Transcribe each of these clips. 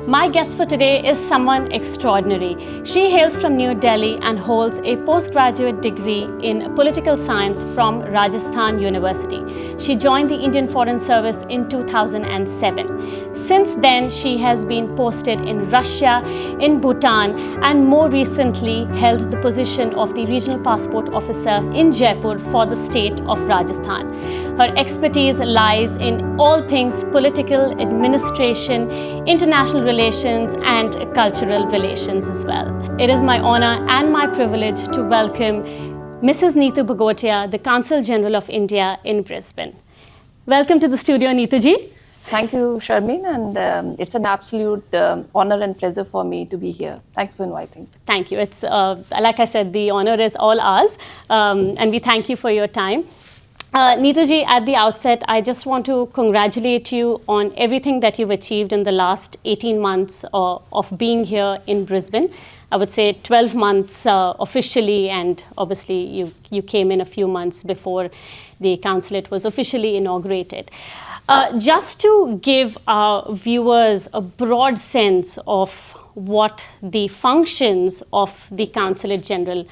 My guest for today is someone extraordinary. She hails from New Delhi and holds a postgraduate degree in political science from Rajasthan University. She joined the Indian Foreign Service in 2007. Since then, she has been posted in Russia, in Bhutan, and more recently held the position of the Regional Passport Officer in Jaipur for the state of Rajasthan. Her expertise lies in all things political, administration, international relations and cultural relations as well. It is my honor and my privilege to welcome Mrs. Neetu Bhagotia, the Consul General of India in Brisbane. Welcome to the studio, Neetu ji. Thank you, Sharmeen, and it's an absolute honor and pleasure for me to be here. Thanks for inviting. Thank you. It's like I said, the honor is all ours, and we thank you for your time. Neetu ji, at the outset, I just want to congratulate you on everything that you've achieved in the last 18 months of being here in Brisbane. I would say 12 months officially, and obviously you came in a few months before the consulate was officially inaugurated. Just to give our viewers a broad sense of what the functions of the Consulate General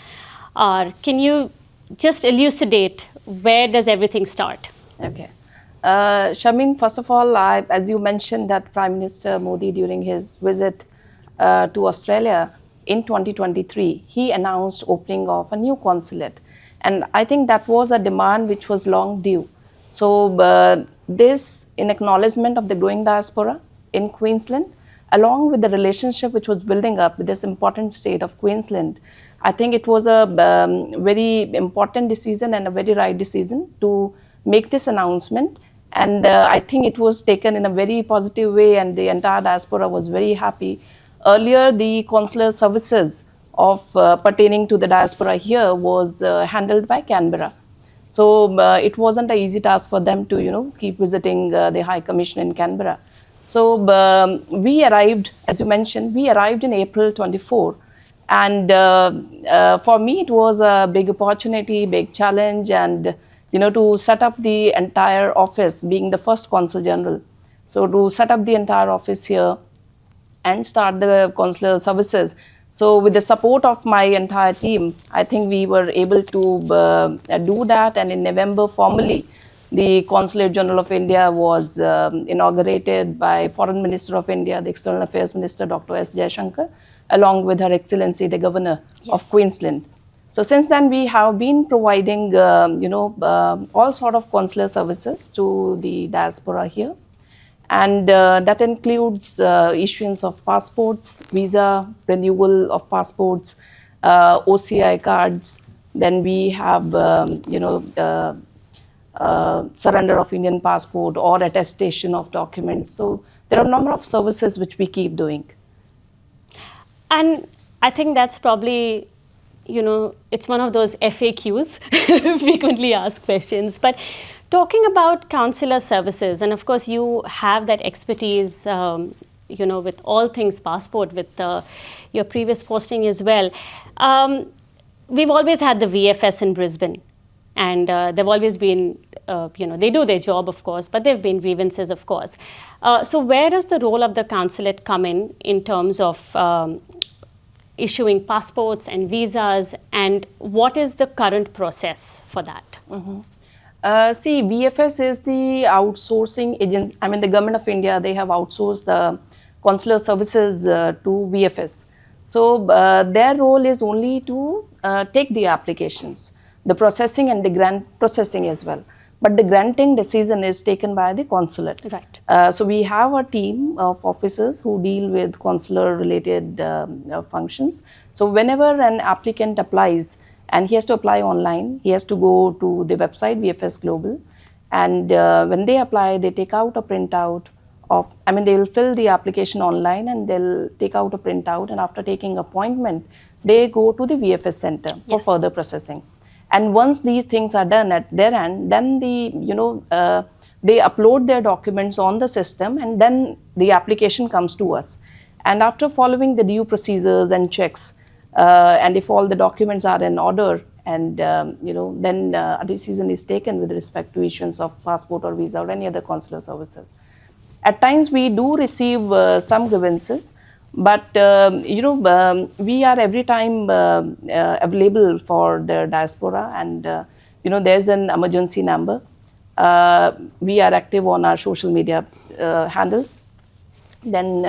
are, can you just elucidate where does everything start? Okay. Sharmeen, first of all, as you mentioned that Prime Minister Modi during his visit to Australia in 2023, he announced opening of a new consulate. And I think that was a demand which was long due. So this in acknowledgement of the growing diaspora in Queensland, along with the relationship which was building up with this important state of Queensland, I think it was a very important decision and a very right decision to make this announcement. And I think it was taken in a very positive way, and the entire diaspora was very happy. Earlier, the consular services of pertaining to the diaspora here was handled by Canberra. So it wasn't an easy task for them to, keep visiting the High Commission in Canberra. So we arrived, as you mentioned, we arrived in April 24. And for me, it was a big opportunity, big challenge, and to set up the entire office, being the first Consul General. So to set up the entire office here and start the consular services. So with the support of my entire team, I think we were able to do that. And in November, formally, the Consulate General of India was inaugurated by Foreign Minister of India, the External Affairs Minister, Dr. S. Jaishankar, along with Her Excellency, the Governor of Queensland. So since then, we have been providing, all sort of consular services to the diaspora here. And that includes issuance of passports, visa, renewal of passports, OCI cards. Then we have, surrender of Indian passport or attestation of documents. So there are a number of services which we keep doing. And I think that's probably, it's one of those FAQs, frequently asked questions. But talking about consular services, and of course you have that expertise, with all things passport, with your previous posting as well. We've always had the VFS in Brisbane, and they've always been, they do their job, of course, but there have been grievances, of course. So where does the role of the consulate come in terms of issuing passports and visas, and what is the current process for that? See, VFS is the outsourcing agency. I mean, the Government of India, they have outsourced the consular services to VFS. So their role is only to take the applications, the processing and the grant processing as well. But the granting decision is taken by the consulate. Right. So we have a team of officers who deal with consular related functions. So whenever an applicant applies, and he has to apply online, he has to go to the website VFS Global, and when they apply, they take out a printout of, they will fill the application online and they'll take out a printout, and after taking appointment, they go to the VFS center for further processing. And once these things are done at their end, then they upload their documents on the system, and then the application comes to us. And after following the due procedures and checks, and if all the documents are in order, and then a decision is taken with respect to issuance of passport or visa or any other consular services. At times we do receive some grievances, but we are every time available for the diaspora, and there's an emergency number. We are active on our social media handles. Then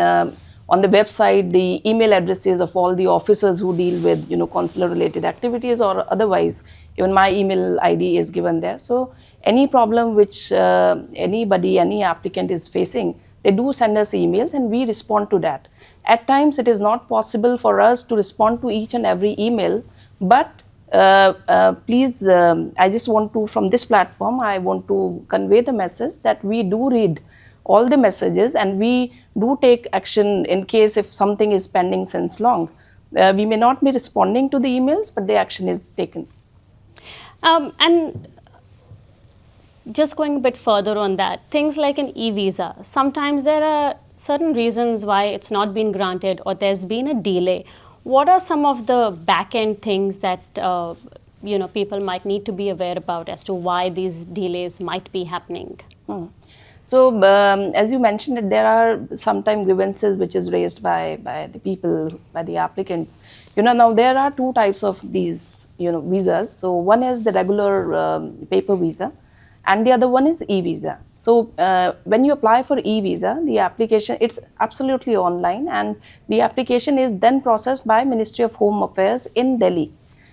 on the website, the email addresses of all the officers who deal with consular related activities or otherwise, even my email ID is given there. So any problem which any applicant is facing, they do send us emails and we respond to that. At times it is not possible for us to respond to each and every email, but please, I just want to, from this platform, I want to convey the message that we do read all the messages and we do take action in case if something is pending since long. We may not be responding to the emails, but the action is taken. And just going a bit further on that, things like an e-visa, sometimes there are certain reasons why it's not been granted or there's been a delay. What are some of the back-end things that people might need to be aware about as to why these delays might be happening? So, as you mentioned, that there are sometimes grievances which is raised by the people, by the applicants. Now there are two types of these, visas. So one is the regular paper visa, and the other one is e-visa. So when you apply for e-visa, the application, it's absolutely online, and the application is then processed by Ministry of Home Affairs in Delhi.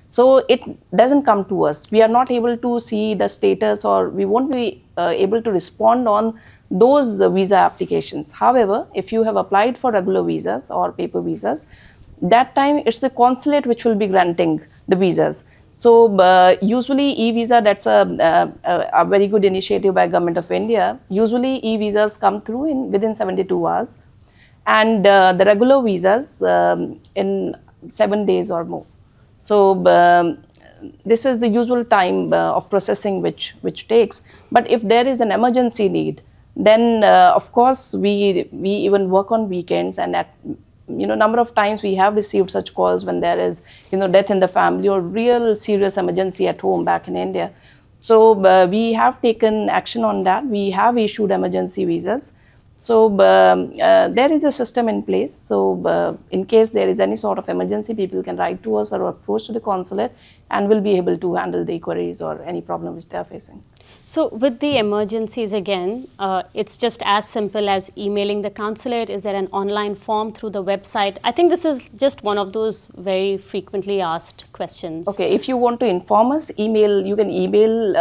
So it doesn't come to us. We are not able to see the status, or we won't be able to respond on those visa applications. However, if you have applied for regular visas or paper visas, that time it's the consulate which will be granting the visas. So usually e-visa, that's a very good initiative by Government of India. Usually e-visas come through within 72 hours, and the regular visas in 7 days or more. So this is the usual time of processing which takes. But if there is an emergency need, then of course we even work on weekends, and at number of times we have received such calls when there is death in the family or real serious emergency at home back in India. So we have taken action on that. We have issued emergency visas. So there is a system in place. So in case there is any sort of emergency, people can write to us or approach to the consulate, and we'll be able to handle the queries or any problem which they are facing. So with the emergencies again, it's just as simple as emailing the consulate. Is there an online form through the website? I think this is just one of those very frequently asked questions. Okay, if you want to inform us, you can email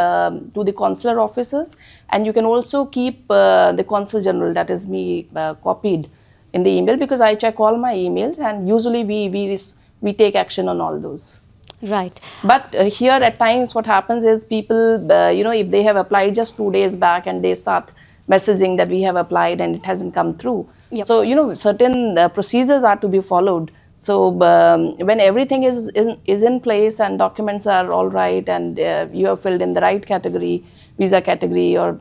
to the consular officers, and you can also keep the Consul General, that is me, copied in the email, because I check all my emails, and usually we take action on all those. Right. But here at times what happens is people, if they have applied just 2 days back and they start messaging that we have applied and it hasn't come through. Yep. So, certain procedures are to be followed. So, when everything is in place and documents are all right, and you have filled in the right category, visa category, or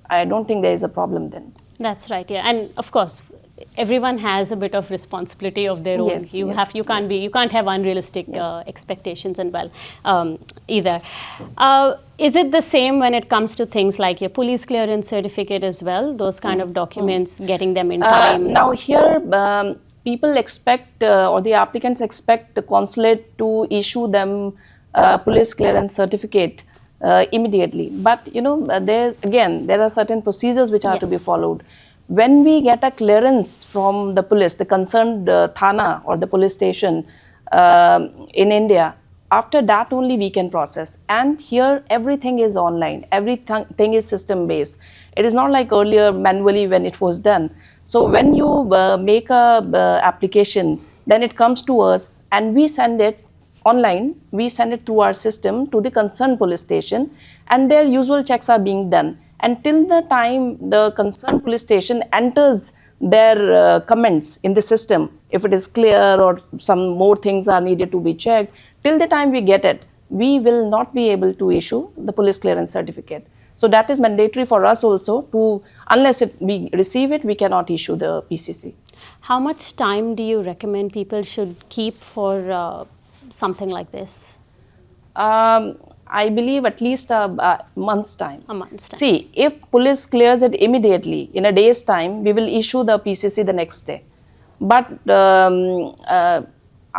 I don't think there is a problem then. That's right, yeah. And of course, everyone has a bit of responsibility of their own. Yes, you can't have unrealistic expectations and either. Is it the same when it comes to things like your police clearance certificate as well? Those kind of documents, getting them in time. Now here, people expect or the applicants expect the consulate to issue them police clearance certificate immediately. But there are certain procedures which are to be followed. When we get a clearance from the police, the concerned thana or the police station in India, after that only we can process. And here everything is online, everything is system based. It is not like earlier manually when it was done. So when you make a application, then it comes to us and we send it online, we send it through our system to the concerned police station, and their usual checks are being done. And till the time the concerned police station enters their comments in the system, if it is clear or some more things are needed to be checked, till the time we get it, we will not be able to issue the police clearance certificate. So that is mandatory for us also to, unless we receive it, we cannot issue the PCC. How much time do you recommend people should keep for something like this? I believe at least a month's time. A month's time. See, if police clears it immediately, in a day's time, we will issue the PCC the next day. But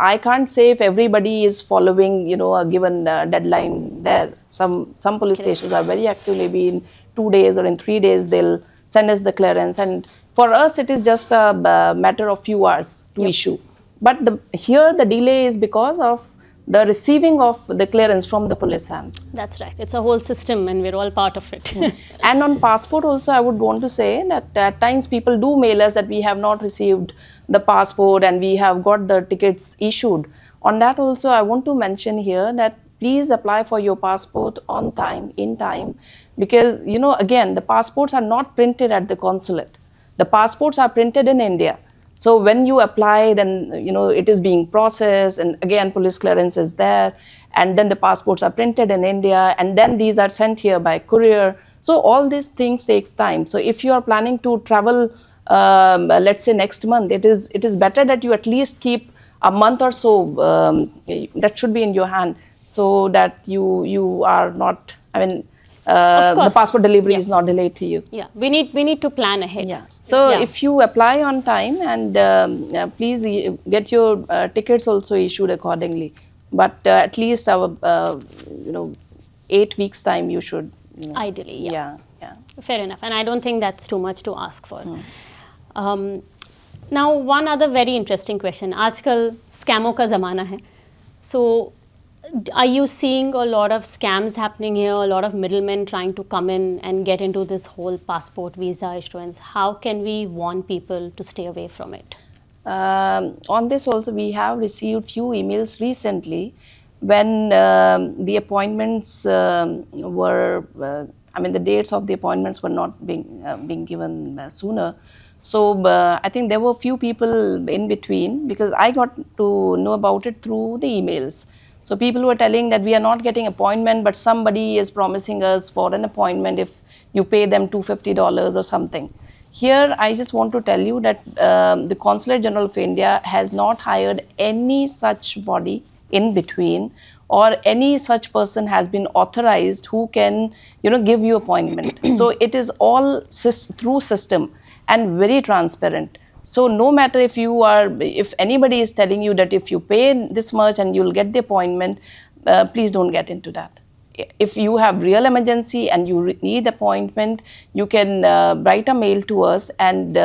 I can't say if everybody is following, you know, a given deadline there. Some police stations are very active, maybe in 2 days or in 3 days they'll send us the clearance, and for us it is just a matter of few hours to issue. But here the delay is because of the receiving of the clearance from the police hand. That's right. It's a whole system and we're all part of it. And on passport also, I would want to say that at times people do mail us that we have not received the passport and we have got the tickets issued. On that also, I want to mention here that please apply for your passport on time, in time, because, you know, again, the passports are not printed at the consulate. The passports are printed in India. So when you apply, then, you know, it is being processed, and again, police clearance is there, and then the passports are printed in India, and then these are sent here by courier. So all these things takes time. So if you are planning to travel, let's say next month, it is better that you at least keep a month or so, that should be in your hand, so that you are not, I mean, the passport delivery is not delayed to you. Yeah, we need to plan ahead. Yeah. So if you apply on time, and please get your tickets also issued accordingly. But at least our 8 weeks time you should. You know, ideally, yeah. Yeah. Fair enough, and I don't think that's too much to ask for. Now, one other very interesting question. आजकल स्कैमों का ज़माना है. So, are you seeing a lot of scams happening here, a lot of middlemen trying to come in and get into this whole passport visa issuance? How can we warn people to stay away from it? On this also, we have received few emails recently when the appointments were, the dates of the appointments were not being given sooner. So I think there were few people in between, because I got to know about it through the emails. So people were telling that we are not getting appointment, but somebody is promising us for an appointment if you pay them $250 or something. Here, I just want to tell you that the Consul General of India has not hired any such body in between, or any such person has been authorized who can, give you appointment. So it is all through system and very transparent. So no matter if anybody is telling you that if you pay this much and you'll get the appointment, please don't get into that. If you have real emergency and you need appointment, you can write a mail to us, and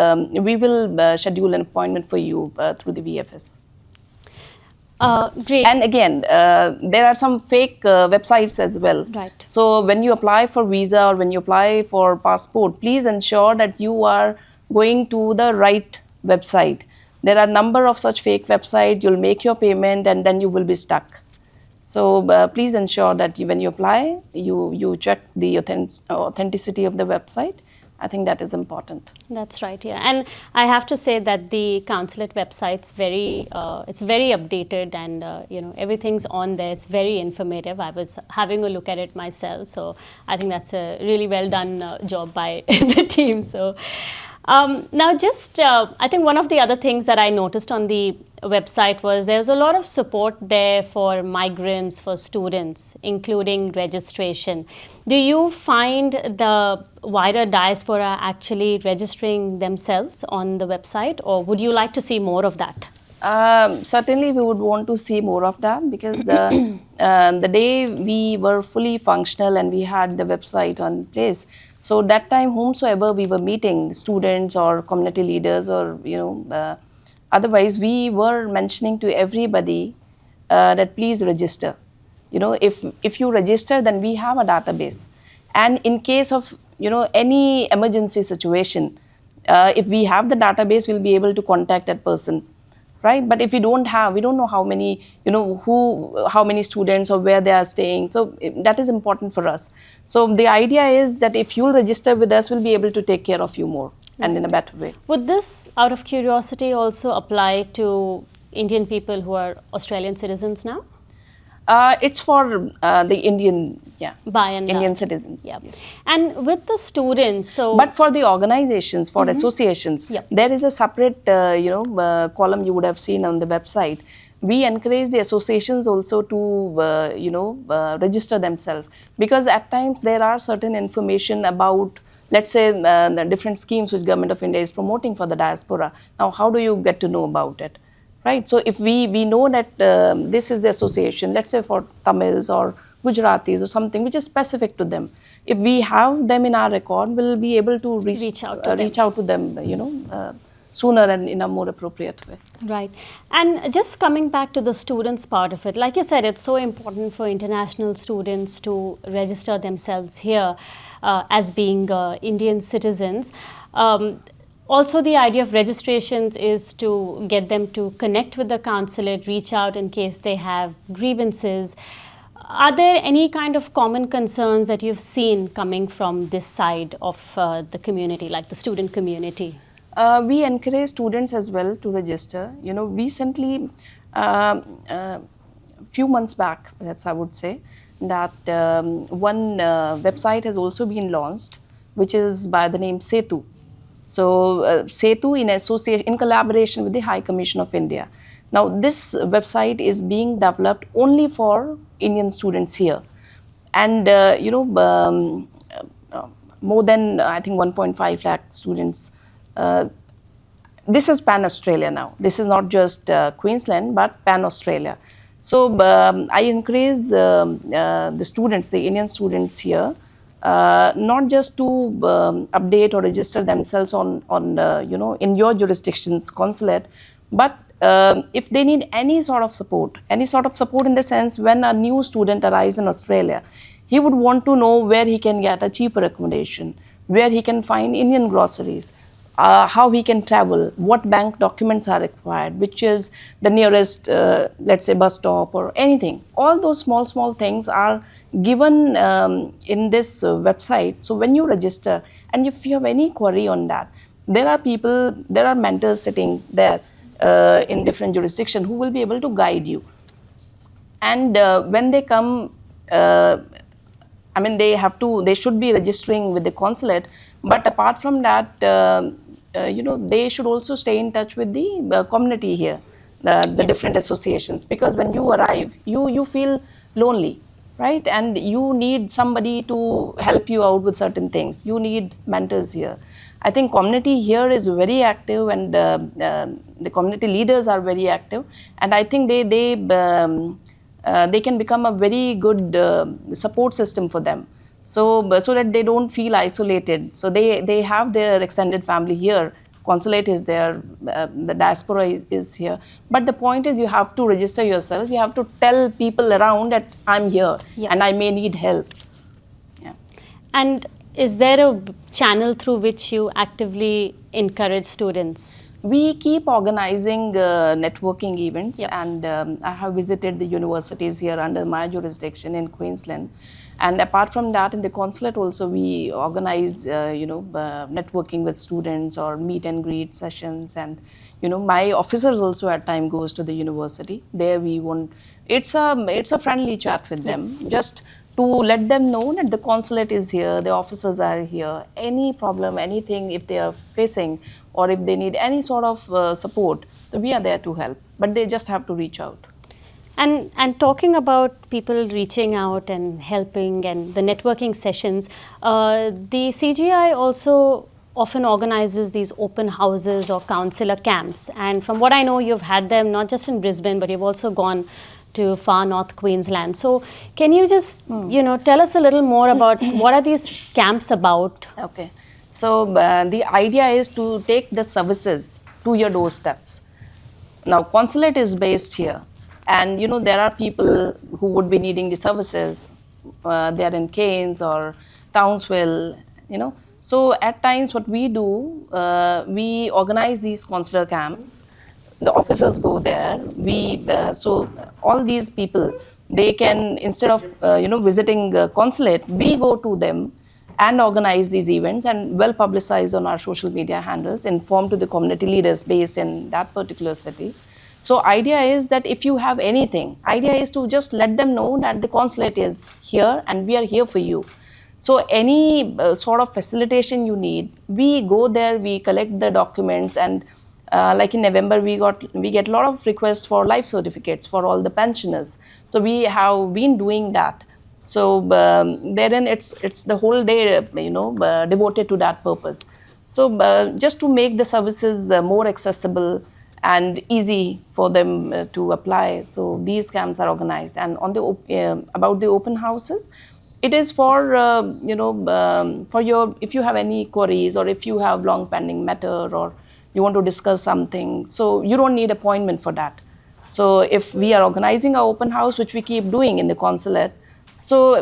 we will schedule an appointment for you through the VFS. Great. And again, there are some fake websites as well. Right. So when you apply for visa or when you apply for passport, please ensure that you are going to the right website. There are a number of such fake websites. You'll make your payment and then you will be stuck. So please ensure that when you apply, you check the authenticity of the website. I think that is important. That's right, yeah. And I have to say that the consulate website's it's very updated, and everything's on there. It's very informative. I was having a look at it myself, so I think that's a really well done job by the team. So now just, I think one of the other things that I noticed on the website was there's a lot of support there for migrants, for students, including registration. Do you find the wider diaspora actually registering themselves on the website, or would you like to see more of that? Certainly we would want to see more of that, because the day we were fully functional and we had the website on place, so that time whomsoever we were meeting, students or community leaders or otherwise, we were mentioning to everybody that please register. If you register, then we have a database, and in case of any emergency situation, if we have the database, we'll be able to contact that person, right? But if we don't know how many how many students or where they are staying. So that is important for us. So the idea is that if you'll register with us, we'll be able to take care of you more and in a better way. Would this, out of curiosity, also apply to Indian people who are Australian citizens now? It's for the Indian, by and Indian large. citizens. Yep. Yes. And with the students, so but for the organizations, for associations, Yep. there is a separate column you would have seen on the website, we encourage the associations also to register themselves, because at times there are certain information about, let's say, the different schemes which Government of India is promoting for the diaspora. Now, how do you get to know about it, right? So if we know that this is the association, let's say for Tamils or Gujaratis or something which is specific to them, if we have them in our record, we'll be able to reach out to them, sooner and in a more appropriate way. Right. And just coming back to the students part of it, like you said, it's so important for international students to register themselves here as being Indian citizens. Also, the idea of registrations is to get them to connect with the consulate, reach out in case they have grievances. Are there any kind of common concerns that you've seen coming from this side of the community, like the student community? We encourage students as well to register. Recently, few months back, perhaps I would say, that one website has also been launched, which is by the name Setu. So Setu in collaboration with the High Commission of India. Now, this website is being developed only for Indian students here, and more than I think 1.5 lakh students. This is Pan-Australia now. This is not just Queensland, but Pan-Australia. So I encourage the students, the Indian students here, not just to update or register themselves on in your jurisdiction's consulate, but if they need any sort of support in the sense, when a new student arrives in Australia, he would want to know where he can get a cheaper accommodation, where he can find Indian groceries, how he can travel, what bank documents are required, which is the nearest, let's say, bus stop or anything. All those small things are given in this website. So when you register, and if you have any query on that, there are mentors sitting there in different jurisdictions who will be able to guide you. And when they come, they should be registering with the consulate, but apart from that, they should also stay in touch with the community here, the different associations, because when you arrive, you feel lonely, right? And you need somebody to help you out with certain things. You need mentors here. I think community here is very active, and the community leaders are very active, and I think they can become a very good support system for them. So that they don't feel isolated. So they have their extended family here. Consulate is there, the diaspora is here. But the point is, you have to register yourself. You have to tell people around that I'm here, and I may need help. Yeah. And is there a channel through which you actively encourage students? We keep organizing networking events, and I have visited the universities here under my jurisdiction in Queensland. And apart from that, in the consulate also, we organize, networking with students or meet and greet sessions. And, my officers also at time goes to the university. There we won't, it's a friendly chat with them, just to let them know that the consulate is here, the officers are here. Any problem, anything, if they are facing, or if they need any sort of support, so we are there to help. But they just have to reach out. And talking about people reaching out and helping and the networking sessions, the CGI also often organizes these open houses or counselor camps. And from what I know, you've had them not just in Brisbane, but you've also gone to far north Queensland. So can you just, tell us a little more about what are these camps about? Okay. So the idea is to take the services to your doorsteps. Now, consulate is based here. And, there are people who would be needing the services. They are in Cairns or Townsville, So at times what we do, we organize these consular camps. The officers go there. So all these people, they can, instead of, visiting consulate, we go to them and organize these events and well publicized on our social media handles, inform to the community leaders based in that particular city. So idea is that if you have anything, idea is to just let them know that the consulate is here and we are here for you. So any sort of facilitation you need, we go there, we collect the documents, and like in November, we get a lot of requests for life certificates for all the pensioners. So we have been doing that. So therein it's the whole day, devoted to that purpose. So just to make the services more accessible and easy for them to apply. So these camps are organized. And on the about the open houses, it is for for your, if you have any queries or if you have long pending matter or you want to discuss something, so you don't need appointment for that. So if we are organizing our open house, which we keep doing in the consulate, so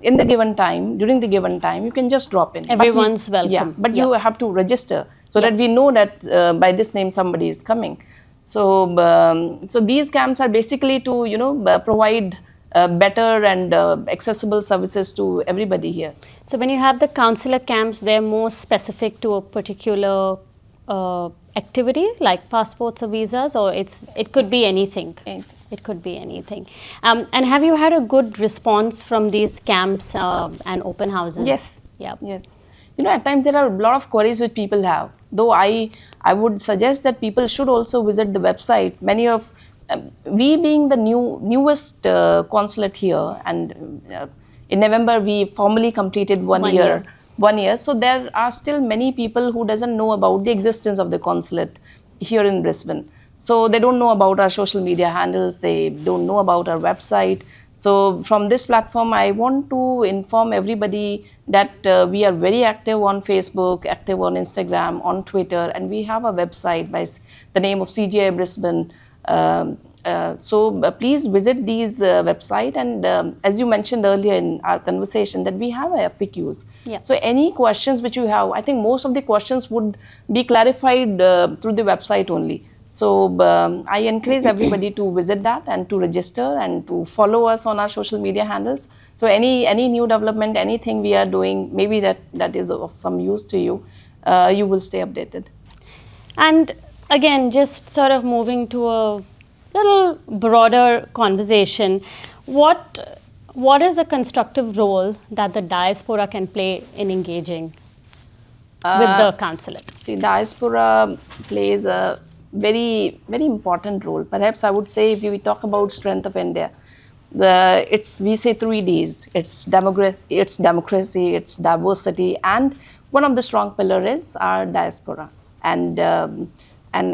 in the given time, during the given time, you can just drop in. Everyone's welcome. Yeah, but you have to register so that we know that by this name somebody is coming. So so these camps are basically to provide better and accessible services to everybody here. So when you have the consular camps, they're more specific to a particular activity like passports or visas, or it could be anything. It could be anything. And have you had a good response from these camps and open houses? Yes. Yeah. Yes. At times there are a lot of queries which people have. Though I would suggest that people should also visit the website. Many of we being the newest consulate here, and in November we formally completed one year. 1 year. So there are still many people who doesn't know about the existence of the consulate here in Brisbane. So they don't know about our social media handles, they don't know about our website. So from this platform, I want to inform everybody that we are very active on Facebook, active on Instagram, on Twitter, and we have a website by the name of CGI Brisbane. So please visit these website, and as you mentioned earlier in our conversation that we have FAQs. Yeah. So any questions which you have, I think most of the questions would be clarified through the website only. So I encourage everybody to visit that and to register and to follow us on our social media handles. So any new development, anything we are doing, maybe that is of some use to you, you will stay updated. And again, just sort of moving to a little broader conversation, what is a constructive role that the diaspora can play in engaging with the consulate? See, diaspora plays a very, very important role. Perhaps I would say, if we talk about strength of India, we say 3 Ds. It's democracy, it's diversity, and one of the strong pillars is our diaspora. And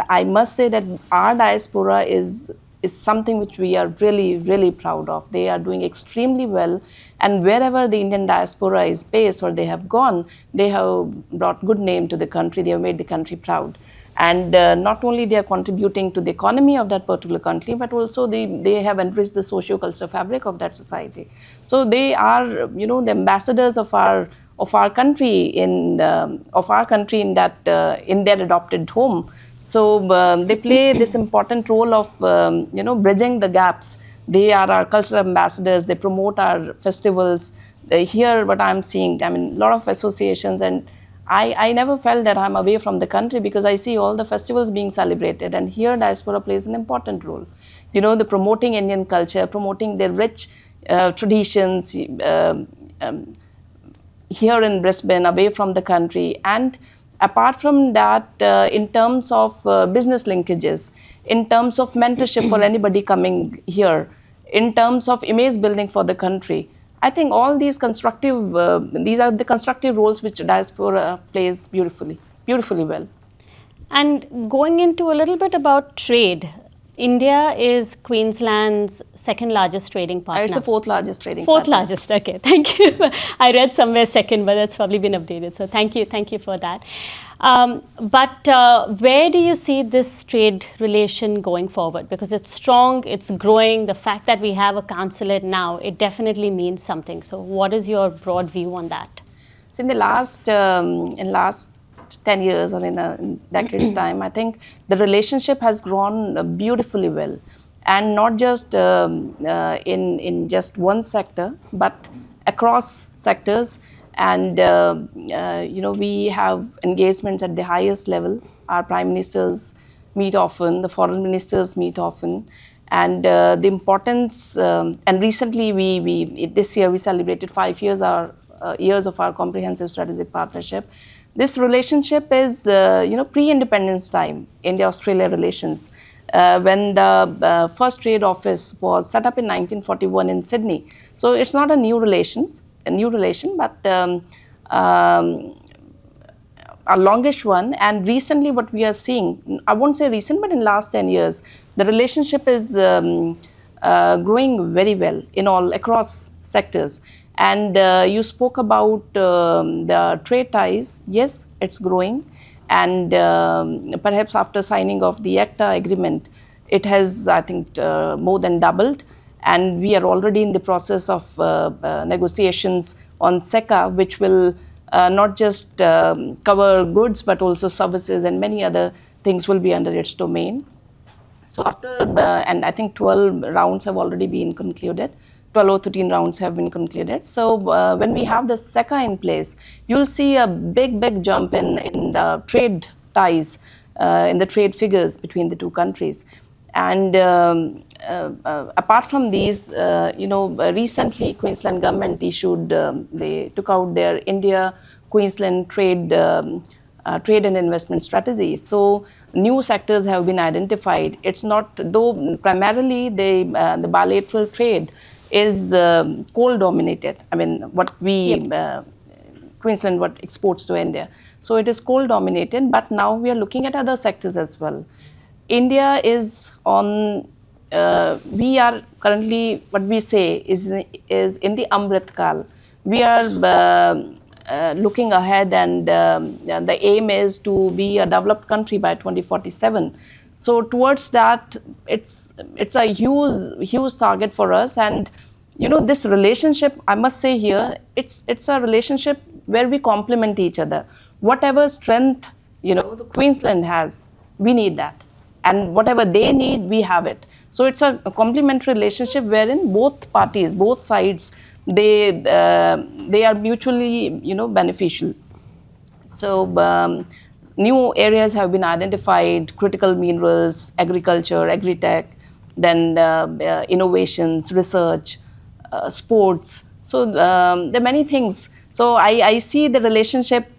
I must say that our diaspora is something which we are really, really proud of. They are doing extremely well, and wherever the Indian diaspora is based or they have gone, they have brought good name to the country. They have made the country proud. And not only they are contributing to the economy of that particular country, but also they have enriched the socio-cultural fabric of that society. So they are, the ambassadors of our country in that in their adopted home. So they play this important role of bridging the gaps. They are our cultural ambassadors. They promote our festivals. Here, what I'm seeing, a lot of associations, and I never felt that I'm away from the country because I see all the festivals being celebrated, and here diaspora plays an important role. The promoting Indian culture, promoting their rich traditions here in Brisbane, away from the country. And apart from that, in terms of business linkages, in terms of mentorship for anybody coming here, in terms of image building for the country, I think all these these are the constructive roles which diaspora plays beautifully well. And going into a little bit about trade, India is Queensland's second largest trading partner. It's the fourth largest trading partner. Fourth largest, okay, thank you. I read somewhere second, but that's probably been updated. So thank you for that. But where do you see this trade relation going forward? Because it's strong, it's growing. The fact that we have a consulate now, it definitely means something. So what is your broad view on that? So in the last 10 years or in a decade's time, I think the relationship has grown beautifully well, and not just in just one sector, but across sectors. And we have engagements at the highest level. Our prime ministers meet often, the foreign ministers meet often, and the importance. And recently, this year we celebrated 5 years of our comprehensive strategic partnership. This relationship is, pre-independence time, India-Australia relations, when the first trade office was set up in 1941 in Sydney. So it's not a new relation, but a longish one. And recently what we are seeing, I won't say recent, but in last 10 years, the relationship is growing very well in all across sectors. And you spoke about the trade ties. Yes, it's growing. And perhaps after signing of the ACTA agreement, it has, I think, more than doubled. And we are already in the process of negotiations on SECA, which will not just cover goods, but also services, and many other things will be under its domain. So after, and I think 12 rounds have already been concluded. 12 or 13 rounds have been concluded. So when we have the SECA in place, you'll see a big jump in the trade ties, in the trade figures between the two countries. And apart from these, recently Queensland government issued, they took out their India-Queensland trade and investment strategy. So new sectors have been identified. It's not, though primarily the bilateral trade is coal dominated. I mean, what we, Queensland, what exports to India. So it is coal dominated, but now we are looking at other sectors as well. India is on, we are currently, what we say is in the Amrit Kal. We are looking ahead, and the aim is to be a developed country by 2047. So towards that, it's a huge target for us. And this relationship, I must say here, it's a relationship where we complement each other. Whatever strength the Queensland has, we need that, and whatever they need, we have it. So it's a complementary relationship wherein both parties, both sides, they are mutually beneficial. So new areas have been identified: critical minerals, agriculture, agri-tech, then innovations, research, sports. So there are many things. So I see the relationship,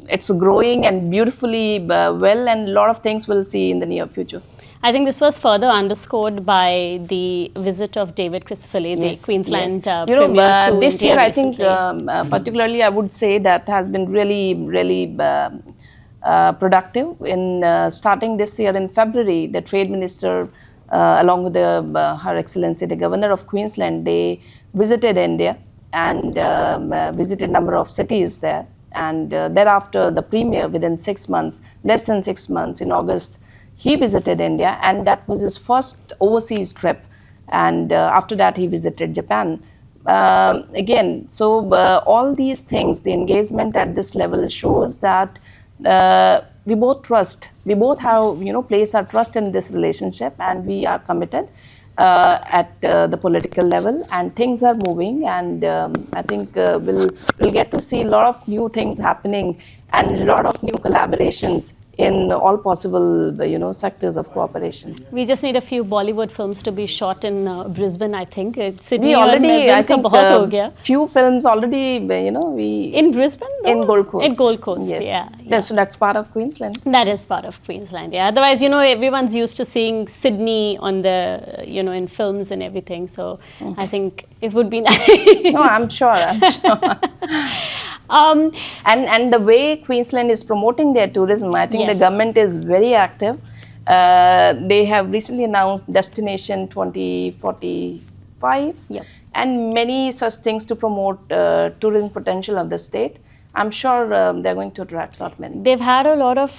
it's growing and beautifully well, and a lot of things we'll see in the near future. I think this was further underscored by the visit of David Crisafulli, the Queensland Premier to this India year, recently. I think particularly I would say that has been really productive. In starting this year in February, the Trade Minister, along with Her Excellency, the Governor of Queensland, they visited India and visited a number of cities there. And thereafter, the Premier, within 6 months, less than 6 months, in August, he visited India, and that was his first overseas trip. And after that, he visited Japan. Again, so all these things, the engagement at this level shows that we both trust, we both have, placed our trust in this relationship, and we are committed at the political level, and things are moving. And I think we'll get to see a lot of new things happening and a lot of new collaborations in all possible, sectors of cooperation. We just need a few Bollywood films to be shot in Brisbane, I think. Sydney We already, I think, few films already, we... In Brisbane? In Gold Coast. In Gold Coast, yes. Yeah. That's part of Queensland. That is part of Queensland, yeah. Otherwise, everyone's used to seeing Sydney on the, in films and everything. So I think it would be nice. No, I'm sure. And the way Queensland is promoting their tourism, I think the government is very active. They have recently announced Destination 2045 and many such things to promote tourism potential of the state. I'm sure they're going to attract a lot many. They've had a lot of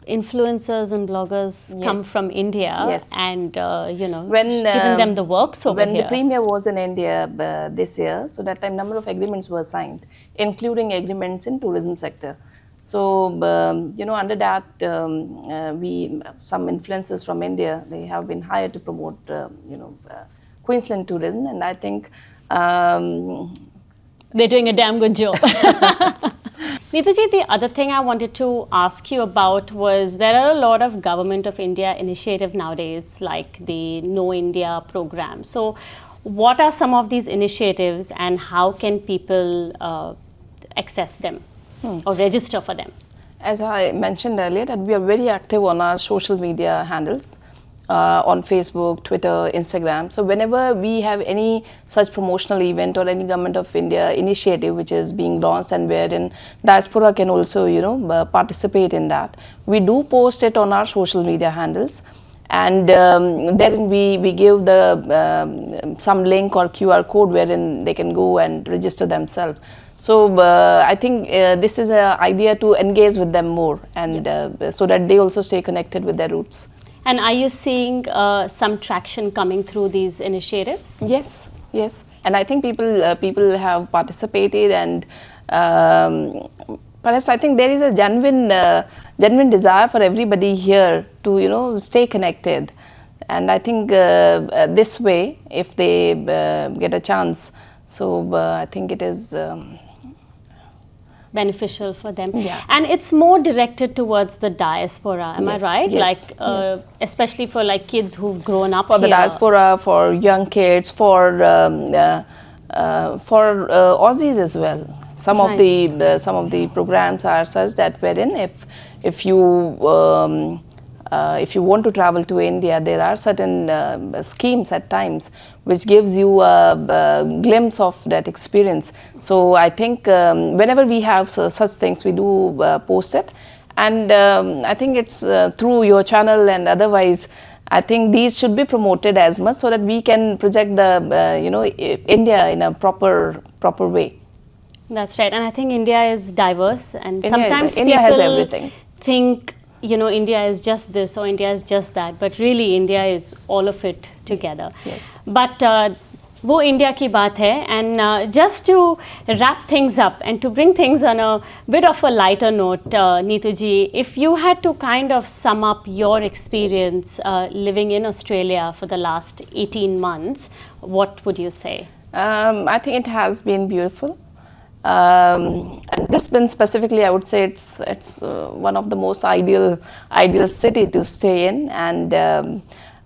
influencers and bloggers come from India and, giving them the works over when here. the Premier was in India this year, so that time number of agreements were signed, including agreements in tourism sector. So, under that, some influencers from India, they have been hired to promote, Queensland tourism, and I think they're doing a damn good job. Neetuji, the other thing I wanted to ask you about was there are a lot of Government of India initiative nowadays, like the No India program. So what are some of these initiatives and how can people access them? or register for them? As I mentioned earlier, that we are very active on our social media handles, on Facebook, Twitter, Instagram. So whenever we have any such promotional event or any Government of India initiative which is being launched and wherein diaspora can also, participate in that, we do post it on our social media handles. And then we give the some link or QR code wherein they can go and register themselves. So I think this is an idea to engage with them more, and so that they also stay connected with their roots. And are you seeing some traction coming through these initiatives? Yes, yes. And I think people have participated, and perhaps I think there is a genuine desire for everybody here to stay connected. And I think this way, if they get a chance, so I think it is beneficial for them. Yeah. And it's more directed towards the diaspora, am Yes, I right? yes, yes. Especially for kids who've grown up for here. the diaspora, for young kids, for Aussies as well. Some of the programs are such that wherein if you want to travel to India, there are certain schemes at times which gives you a glimpse of that experience. So I think whenever we have such things, we do post it, and I think it's through your channel and otherwise. I think these should be promoted as much so that we can project the India in a proper way. That's right, and I think India is diverse, and sometimes India has people everything. think India is just this or India is just that, but really India is all of it together. Yes. But वो India की बात है, and just to wrap things up and to bring things on a bit of a lighter note, Neetu ji, if you had to kind of sum up your experience living in Australia for the last 18 months, what would you say? I think it has been beautiful. And Brisbane specifically, I would say it's one of the most ideal city to stay in, and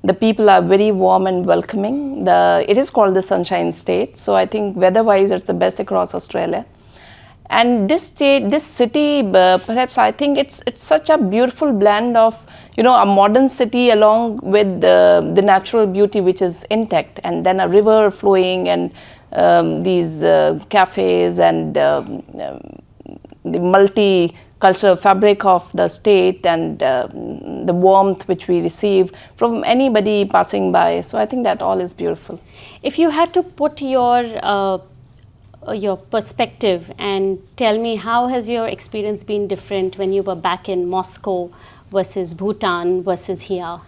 the people are very warm and welcoming. It is called the Sunshine State, so I think weather-wise it's the best across Australia. And this city, perhaps I think it's such a beautiful blend of a modern city along with the natural beauty which is intact, and then a river flowing, and these cafes, and the multicultural fabric of the state, and the warmth which we receive from anybody passing by. So I think that all is beautiful. If you had to put your perspective and tell me, how has your experience been different when you were back in Moscow versus Bhutan versus here?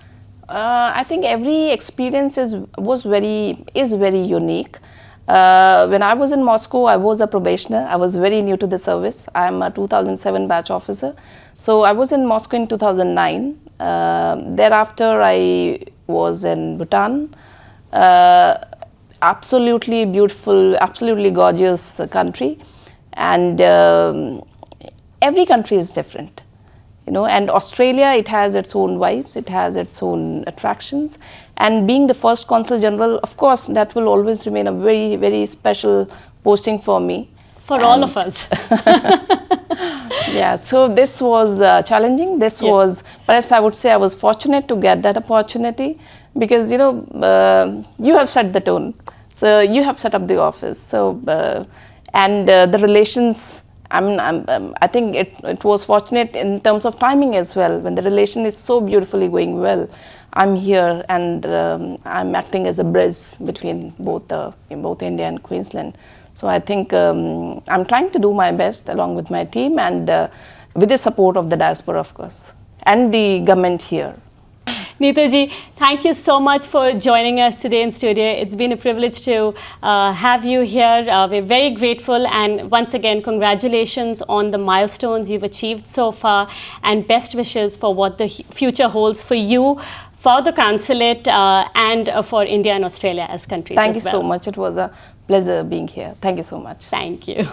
I think every experience is very unique. When I was in Moscow, I was a probationer. I was very new to the service. I am a 2007 batch officer. So I was in Moscow in 2009. Thereafter, I was in Bhutan. Absolutely beautiful, absolutely gorgeous country. And every country is different. And Australia, it has its own vibes, it has its own attractions. And being the first Consul General, of course, that will always remain a very, very special posting for me. For all of us. Yeah, so this was challenging. This was, perhaps I would say I was fortunate to get that opportunity, because, you have set the tone. So you have set up the office. So, and the relations, I think it was fortunate in terms of timing as well. When the relation is so beautifully going well, I'm here, and I'm acting as a bridge between both India and Queensland. So I think I'm trying to do my best along with my team, and with the support of the diaspora, of course, and the government here. Neetu ji, thank you so much for joining us today in studio. It's been a privilege to have you here. We're very grateful, and once again, congratulations on the milestones you've achieved so far, and best wishes for what the future holds for you, for the consulate, and for India and Australia as countries. Thank you so much. It was a pleasure being here. Thank you so much. Thank you.